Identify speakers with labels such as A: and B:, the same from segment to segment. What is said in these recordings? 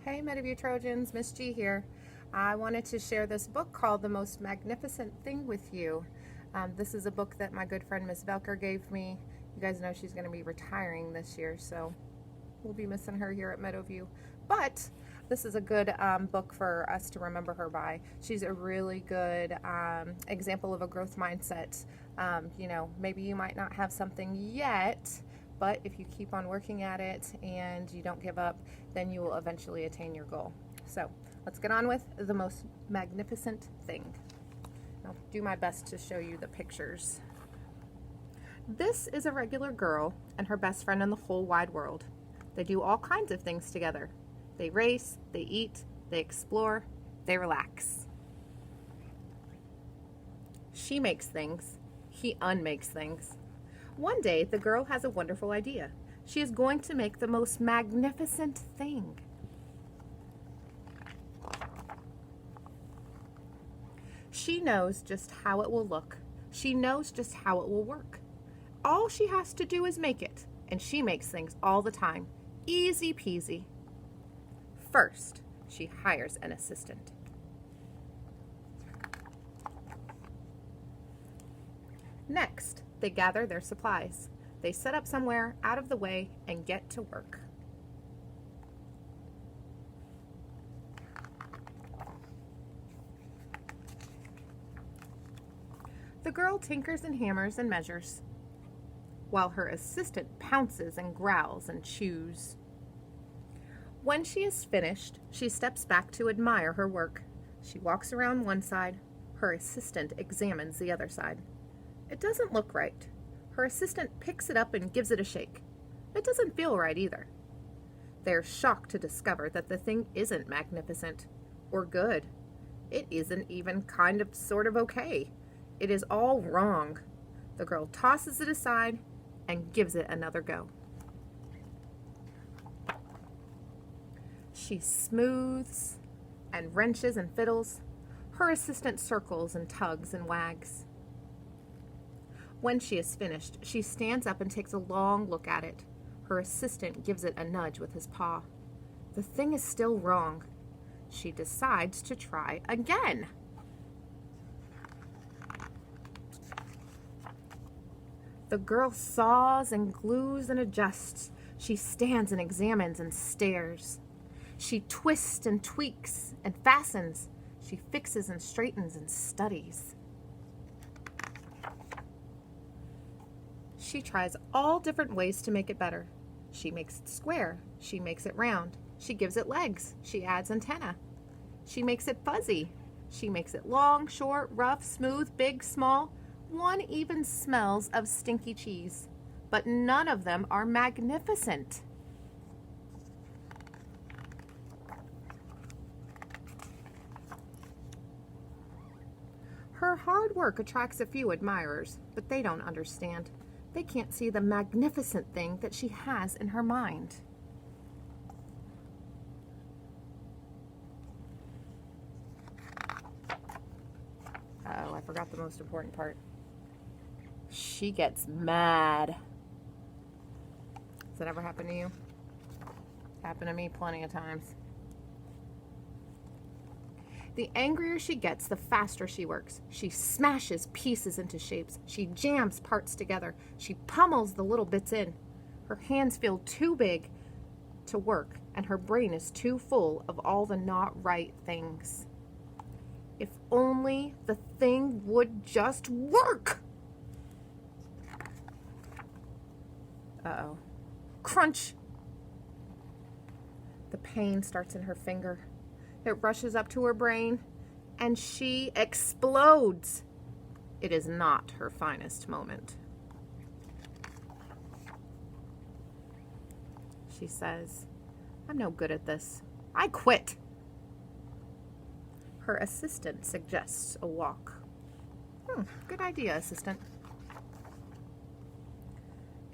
A: Hey Mediview Trojans, Miss G here. I wanted to share this book called The Most Magnificent Thing with you. This is a book that my good friend Miss Velker gave me. You guys know she's going to be retiring this year, so we'll be missing her here at Meadowview. But this is a good book for us to remember her by. She's a really good example of a growth mindset. Maybe you might not have something yet, but if you keep on working at it and you don't give up, then you will eventually attain your goal. So let's get on with The Most Magnificent Thing. I'll do my best to show you the pictures. This is a regular girl and her best friend in the whole wide world. They do all kinds of things together. They race, they eat, they explore, they relax. She makes things, he unmakes things. One day, the girl has a wonderful idea. She is going to make the most magnificent thing. She knows just how it will look. She knows just how it will work. All she has to do is make it, and she makes things all the time. Easy peasy. First, she hires an assistant. Next, they gather their supplies. They set up somewhere out of the way and get to work. The girl tinkers and hammers and measures, while her assistant pounces and growls and chews. When she is finished, she steps back to admire her work. She walks around one side. Her assistant examines the other side. It doesn't look right. Her assistant picks it up and gives it a shake. It doesn't feel right either. They're shocked to discover that the thing isn't magnificent or good. It isn't even sort of okay. It is all wrong. The girl tosses it aside and gives it another go. She smooths and wrenches and fiddles. Her assistant circles and tugs and wags. When she is finished, she stands up and takes a long look at it. Her assistant gives it a nudge with his paw. The thing is still wrong. She decides to try again. The girl saws and glues and adjusts. She stands and examines and stares. She twists and tweaks and fastens. She fixes and straightens and studies. She tries all different ways to make it better. She makes it square. She makes it round. She gives it legs. She adds antenna. She makes it fuzzy. She makes it long, short, rough, smooth, big, small. One even smells of stinky cheese. But none of them are magnificent. Her hard work attracts a few admirers, but they don't understand. They can't see the magnificent thing that she has in her mind. Oh, I forgot the most important part. She gets mad. Does that ever happen to you? Happened to me plenty of times. The angrier she gets, the faster she works. She smashes pieces into shapes. She jams parts together. She pummels the little bits in. Her hands feel too big to work, and her brain is too full of all the not right things. If only the thing would just work! Uh-oh. Crunch! The pain starts in her finger. It rushes up to her brain, and she explodes. It is not her finest moment. She says, "I'm no good at this. I quit." Her assistant suggests a walk. Good idea, assistant.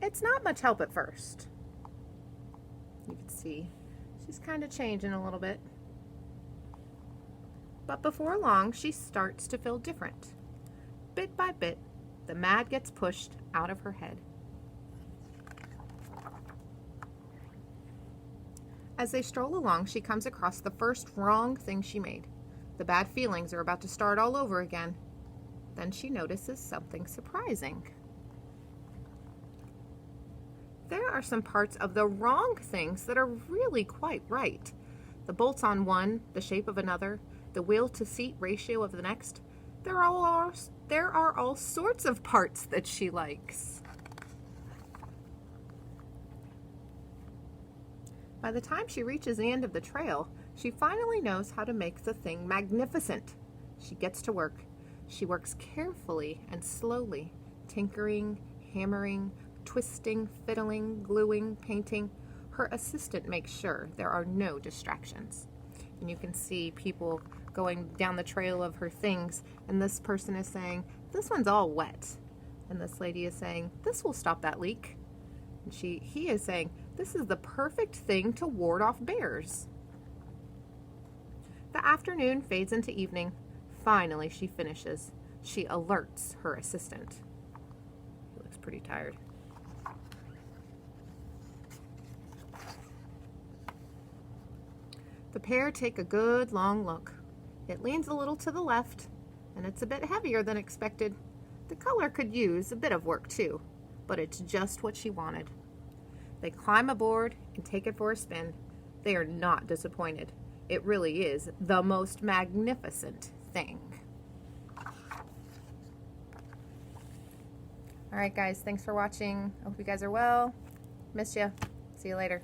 A: It's not much help at first. You can see she's kind of changing a little bit. But before long, she starts to feel different. Bit by bit, the mad gets pushed out of her head. As they stroll along, she comes across the first wrong thing she made. The bad feelings are about to start all over again. Then she notices something surprising. There are some parts of the wrong things that are really quite right. The bolts on one, the shape of another, the wheel-to-seat ratio of the next. There are all sorts of parts that she likes. By the time she reaches the end of the trail, she finally knows how to make the thing magnificent. She gets to work. She works carefully and slowly, tinkering, hammering, twisting, fiddling, gluing, painting. Her assistant makes sure there are no distractions. And you can see people going down the trail of her things, and this person is saying, "This one's all wet." And this lady is saying, "This will stop that leak." And he is saying, "This is the perfect thing to ward off bears." The afternoon fades into evening. Finally, she finishes. She alerts her assistant. He looks pretty tired. The pair take a good long look. It leans a little to the left, and it's a bit heavier than expected. The color could use a bit of work too, but it's just what she wanted. They climb aboard and take it for a spin. They are not disappointed. It really is the most magnificent thing. All right, guys, thanks for watching. I hope you guys are well. Miss ya. See you later.